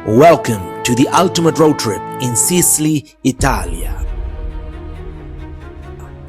Welcome to the ultimate road trip in Sicily, Italia.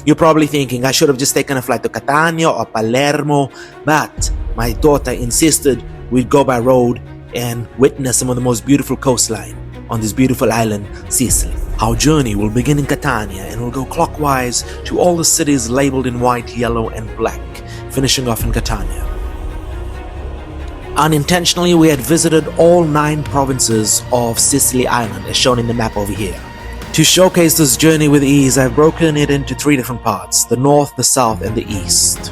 You're probably thinking I should have just taken a flight to Catania or Palermo, but my daughter insisted we'd go by road and witness some of the most beautiful coastline on this beautiful island, Sicily. Our journey will begin in Catania and will go clockwise to all the cities labeled in white, yellow and black, finishing off in Catania. Unintentionally, we had visited all 9 provinces of Sicily Island as shown in the map over here. To showcase this journey with ease, I've broken it into 3 different parts: the north, the south and the east.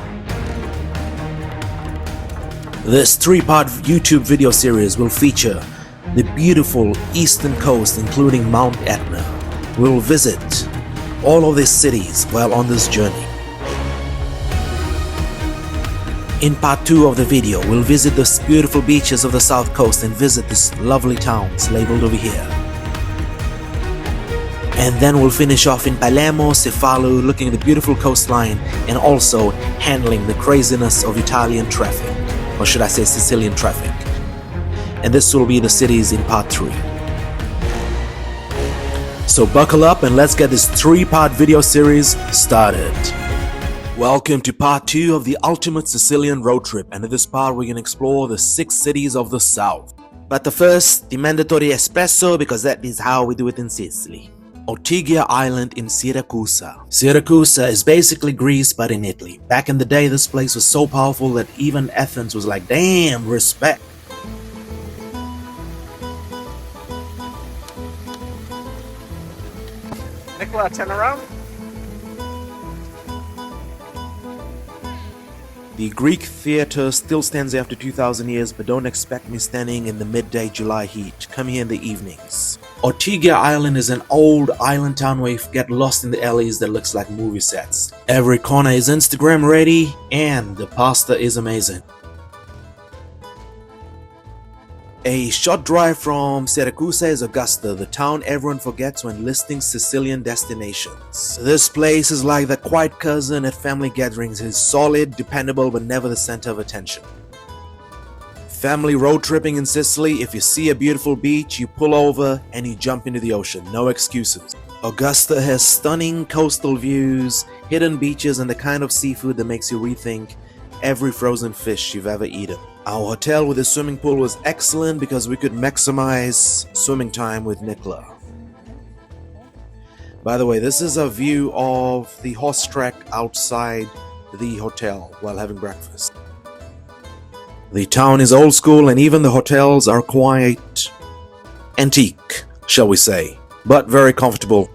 This 3-part YouTube video series will feature the beautiful eastern coast including Mount Etna. We will visit all of these cities while on this journey. In part 2 of the video, we'll visit the beautiful beaches of the south coast and visit these lovely towns labeled over here. And then we'll finish off in Palermo, Cefalu, looking at the beautiful coastline and also handling the craziness of Italian traffic, or should I say Sicilian traffic. And this will be the cities in part 3. So buckle up and let's get this 3-part video series started. Welcome to part 2 of the ultimate Sicilian road trip, and in this part we're going to explore the 6 cities of the south. But the first, the mandatory espresso, because that is how we do it in Sicily. Ortigia Island in Syracusa. Syracusa is basically Greece but in Italy. Back in the day this place was so powerful that even Athens was like, damn, respect. Nicola, turn around. The Greek theater still stands after 2,000 years, but don't expect me standing in the midday July heat. Come here in the evenings. Ortigia Island is an old island town where you get lost in the alleys that looks like movie sets. Every corner is Instagram ready, and the pasta is amazing. A short drive from Syracusa is Augusta, the town everyone forgets when listing Sicilian destinations. This place is like the quiet cousin at family gatherings. It is solid, dependable, but never the center of attention. Family road tripping in Sicily, if you see a beautiful beach, you pull over and you jump into the ocean. No excuses. Augusta has stunning coastal views, hidden beaches, and the kind of seafood that makes you rethink every frozen fish you've ever eaten. Our hotel with a swimming pool was excellent because we could maximize swimming time with Nicola. By the way, this is a view of the horse track outside the hotel while having breakfast. The town is old school and even the hotels are quite antique, shall we say, but very comfortable.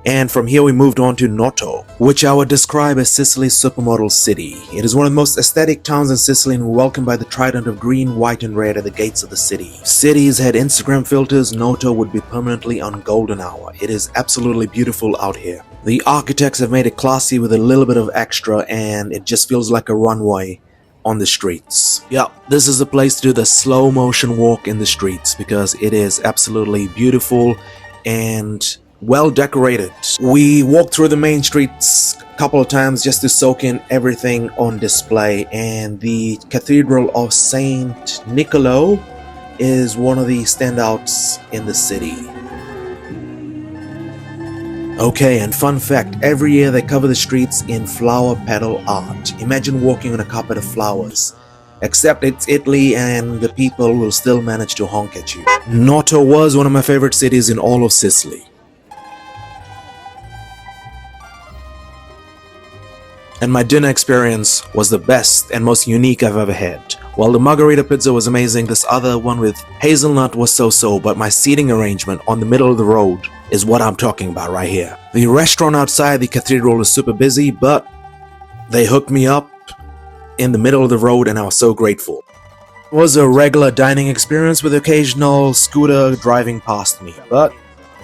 And from here we moved on to Noto, which I would describe as Sicily's supermodel city. It is one of the most aesthetic towns in Sicily and we're welcomed by the trident of green, white and red at the gates of the city. If cities had Instagram filters, Noto would be permanently on golden hour. It is absolutely beautiful out here. The architects have made it classy with a little bit of extra and it just feels like a runway on the streets. Yeah, this is a place to do the slow motion walk in the streets because it is absolutely beautiful and well decorated. We walked through the main streets a couple of times just to soak in everything on display, and the Cathedral of Saint Niccolò is one of the standouts in the city. Okay, and fun fact, every year they cover the streets in flower petal art. Imagine walking on a carpet of flowers. Except it's Italy and the people will still manage to honk at you. Noto was one of my favorite cities in all of Sicily. And my dinner experience was the best and most unique I've ever had. While the margarita pizza was amazing, this other one with hazelnut was so-so, but my seating arrangement on the middle of the road is what I'm talking about right here. The restaurant outside the cathedral is super busy, but they hooked me up in the middle of the road and I was so grateful. It was a regular dining experience with occasional scooter driving past me, but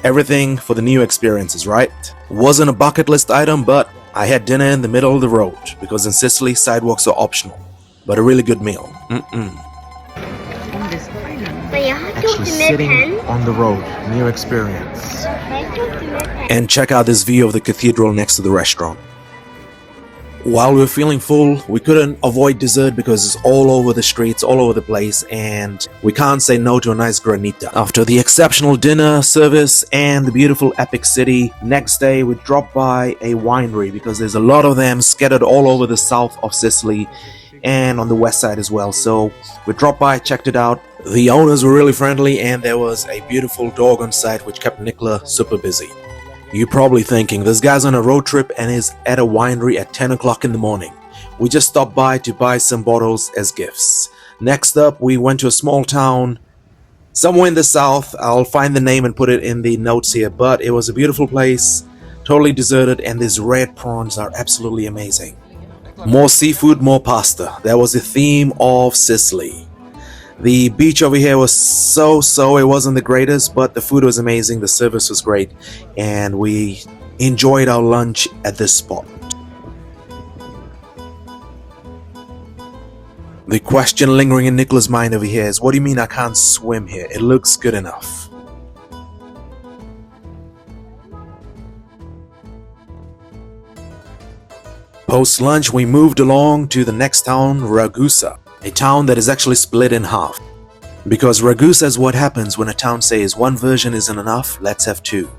everything for the new experiences, right? Wasn't a bucket list item, but I had dinner in the middle of the road because in Sicily sidewalks are optional, but a really good meal. Actually sitting on the road, new experience. And check out this view of the cathedral next to the restaurant. While we were feeling full, we couldn't avoid dessert because it's all over the streets, all over the place, and we can't say no to a nice granita. After the exceptional dinner service and the beautiful epic city, next day we dropped by a winery because there's a lot of them scattered all over the south of Sicily and on the west side as well. So we dropped by, checked it out. The owners were really friendly, and there was a beautiful dog on site which kept Nicola super busy. You're probably thinking, this guy's on a road trip and is at a winery at 10 o'clock in the morning. We just stopped by to buy some bottles as gifts. Next up, we went to a small town somewhere in the south. I'll find the name and put it in the notes here, but it was a beautiful place, totally deserted, and these red prawns are absolutely amazing. More seafood, more pasta. That was the theme of Sicily. The beach over here was so, it wasn't the greatest, but the food was amazing, the service was great, and we enjoyed our lunch at this spot. The question lingering in Nicola's mind over here is, what do you mean I can't swim here? It looks good enough. Post-lunch, we moved along to the next town, Ragusa. A town that is actually split in half. Because Ragusa is what happens when a town says one version isn't enough, let's have two.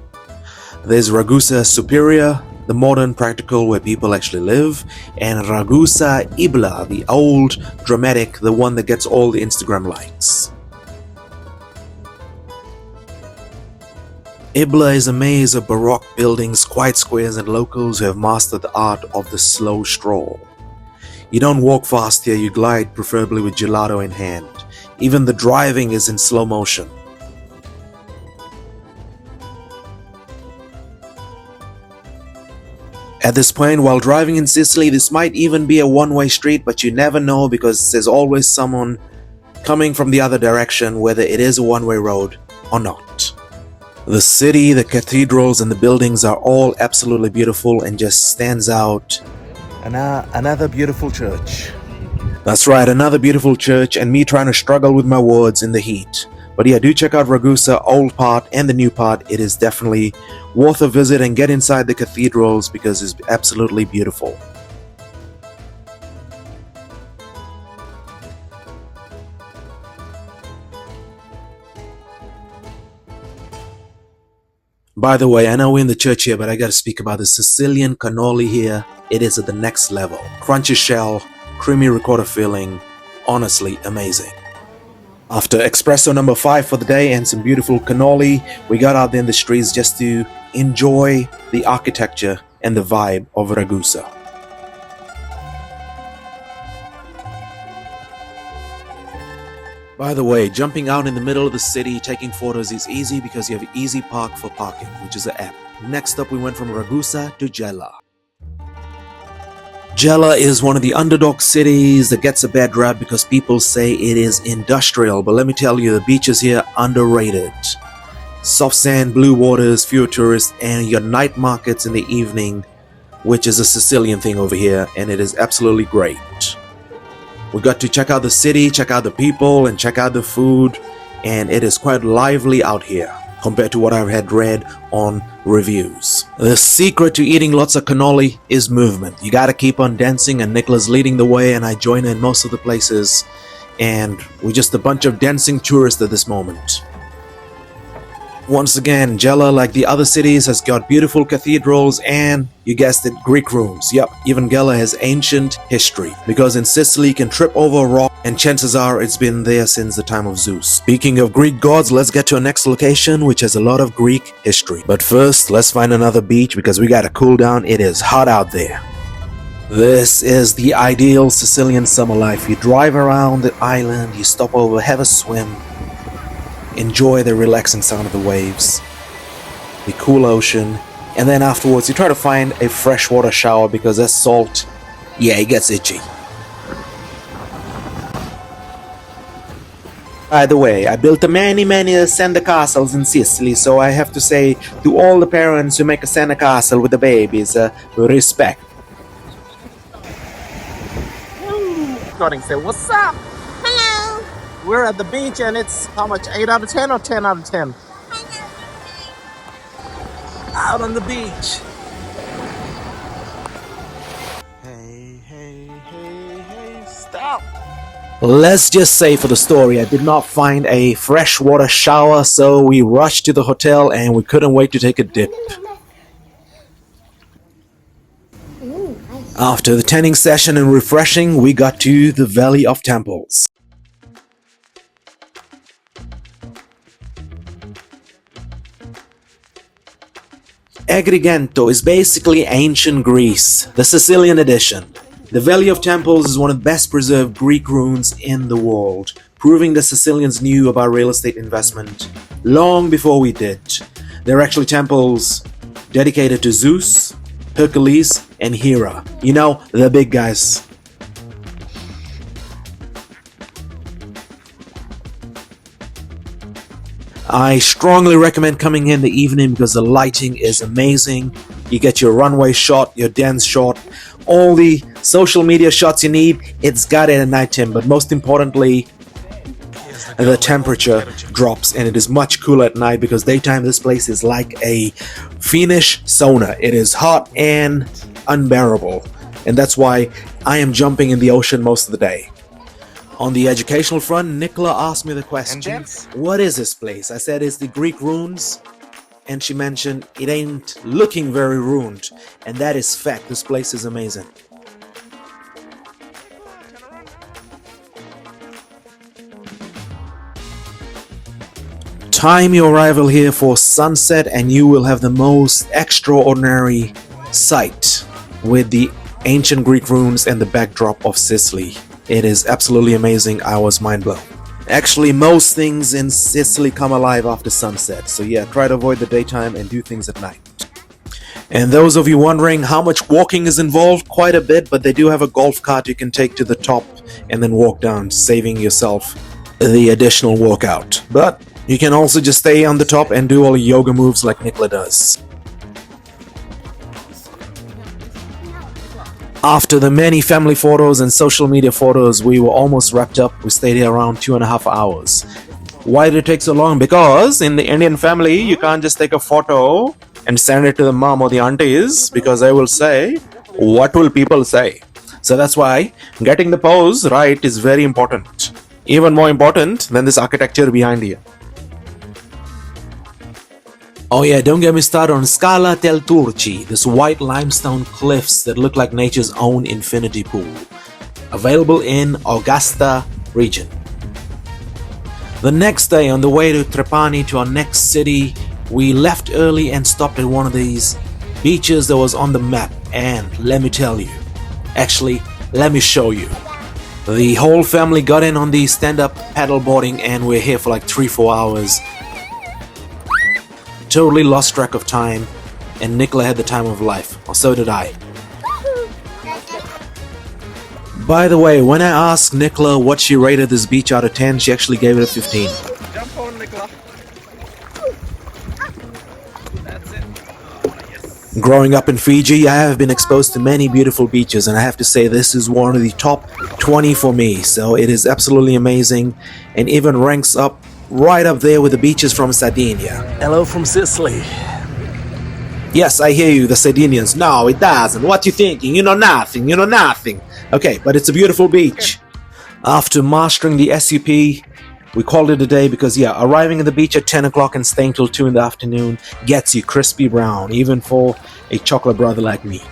There's Ragusa Superior, the modern practical where people actually live, and Ragusa Ibla, the old dramatic, the one that gets all the Instagram likes. Ibla is a maze of baroque buildings, quiet squares, and locals who have mastered the art of the slow stroll. You don't walk fast here, you glide, preferably with gelato in hand. Even the driving is in slow motion. At this point, while driving in Sicily, this might even be a one-way street, but you never know because there's always someone coming from the other direction, whether it is a one-way road or not. The city, the cathedrals, and the buildings are all absolutely beautiful and just stands out. Another beautiful church. That's right, another beautiful church, and me trying to struggle with my words in the heat. But yeah, do check out Ragusa, old part and the new part. It is definitely worth a visit, and get inside the cathedrals because it's absolutely beautiful. By the way, I know we're in the church here, but I gotta speak about the Sicilian cannoli here. It is at the next level. Crunchy shell, creamy ricotta filling, honestly amazing. After espresso number 5 for the day and some beautiful cannoli, we got out there in the streets just to enjoy the architecture and the vibe of Ragusa. By the way, jumping out in the middle of the city taking photos is easy because you have Easy Park for parking, which is an app. Next up, we went from Ragusa to Gela. Gela is one of the underdog cities that gets a bad rap because people say it is industrial, but let me tell you, the beaches here are underrated. Soft sand, blue waters, fewer tourists, and your night markets in the evening, which is a Sicilian thing over here, and it is absolutely great. We got to check out the city, check out the people, and check out the food, and it is quite lively out here compared to what I've had read on reviews. The secret to eating lots of cannoli is movement. You gotta keep on dancing, and Nicola's leading the way, and I join her in most of the places, and we're just a bunch of dancing tourists at this moment. Once again, Gela, like the other cities, has got beautiful cathedrals and, you guessed it, Greek ruins. Yep, even Gela has ancient history, because in Sicily you can trip over a rock and chances are it's been there since the time of Zeus. Speaking of Greek gods, let's get to our next location, which has a lot of Greek history. But first, let's find another beach because we gotta cool down. It is hot out there. This is the ideal Sicilian summer life. You drive around the island, you stop over, have a swim, enjoy the relaxing sound of the waves, the cool ocean, and then afterwards you try to find a freshwater shower because that salt, yeah, it gets itchy. By the way, I built many sand castles in Sicily, so I have to say to all the parents who make a sand castle with the babies, respect. Recording, say what's up? Hello. We're at the beach and it's how much? 8 out of 10 or 10 out of 10? Out on the beach. Hey. Let's just say for the story, I did not find a freshwater shower, so we rushed to the hotel and we couldn't wait to take a dip. After the tanning session and refreshing, we got to the Valley of Temples. Agrigento is basically ancient Greece, the Sicilian edition. The Valley of Temples is one of the best preserved Greek ruins in the world, proving the Sicilians knew about real estate investment long before we did. There are actually temples dedicated to Zeus, Hercules, and Hera. You know, the big guys. I strongly recommend coming in the evening because the lighting is amazing. You get your runway shot, your dance shot, all the social media shots you need. It's got it at nighttime, but most importantly, the temperature drops and it is much cooler at night because daytime this place is like a Finnish sauna. It is hot and unbearable, and that's why I am jumping in the ocean most of the day. On the educational front, Nicola asked me the question, what is this place? I said it's the Greek ruins, and she mentioned it ain't looking very ruined, and that is fact. This place is amazing. Time your arrival here for sunset and you will have the most extraordinary sight with the ancient Greek ruins and the backdrop of Sicily. It is absolutely amazing. I was mind blown. Actually, most things in Sicily come alive after sunset. So yeah, try to avoid the daytime and do things at night. And those of you wondering how much walking is involved, quite a bit, but they do have a golf cart you can take to the top and then walk down, saving yourself the additional workout. But you can also just stay on the top and do all the yoga moves like Nicola does. After the many family photos and social media photos, we were almost wrapped up. We stayed here around 2.5 hours. Why did it take so long? Because in the Indian family, you can't just take a photo and send it to the mom or the aunties because they will say, what will people say? So that's why getting the pose right is very important. Even more important than this architecture behind you. Oh yeah, don't get me started on Scala del Turci, this white limestone cliffs that look like nature's own infinity pool. Available in Augusta region. The next day on the way to Trapani to our next city, we left early and stopped at one of these beaches that was on the map, and let me tell you, actually, let me show you. The whole family got in on the stand-up paddle boarding and we're here for like 3-4 hours. Totally lost track of time, and Nicola had the time of life, or so did I. By the way, when I asked Nicola what she rated this beach out of 10, she actually gave it a 15. Jump on, Nicola. That's it. Oh, yes. Growing up in Fiji, I have been exposed to many beautiful beaches, and I have to say this is one of the top 20 for me, so it is absolutely amazing, and even ranks up right up there with the beaches from Sardinia. Hello from Sicily. Yes, I hear you, the Sardinians. No, it doesn't. What you thinking? You know nothing. You know nothing. Okay, but it's a beautiful beach. After mastering the SUP, we called it a day because, yeah, arriving at the beach at 10 o'clock and staying till 2 in the afternoon gets you crispy brown, even for a chocolate brother like me.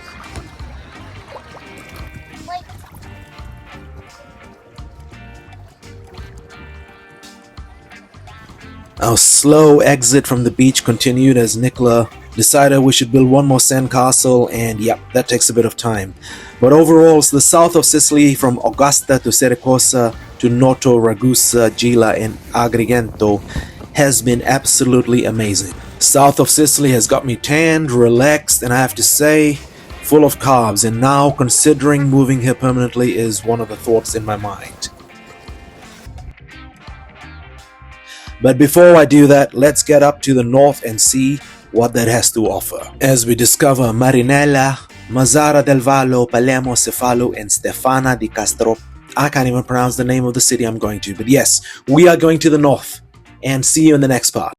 Our slow exit from the beach continued as Nicola decided we should build one more sandcastle, and yep, that takes a bit of time. But overall, the south of Sicily from Augusta to Syracusa to Noto, Ragusa, Gela and Agrigento has been absolutely amazing. South of Sicily has got me tanned, relaxed, and I have to say, full of carbs, and now considering moving here permanently is one of the thoughts in my mind. But before I do that, let's get up to the north and see what that has to offer. As we discover Marinella, Mazzara del Vallo, Palermo, Cefalo, and Stefana di Castro. I can't even pronounce the name of the city I'm going to, but yes, we are going to the north. And see you in the next part.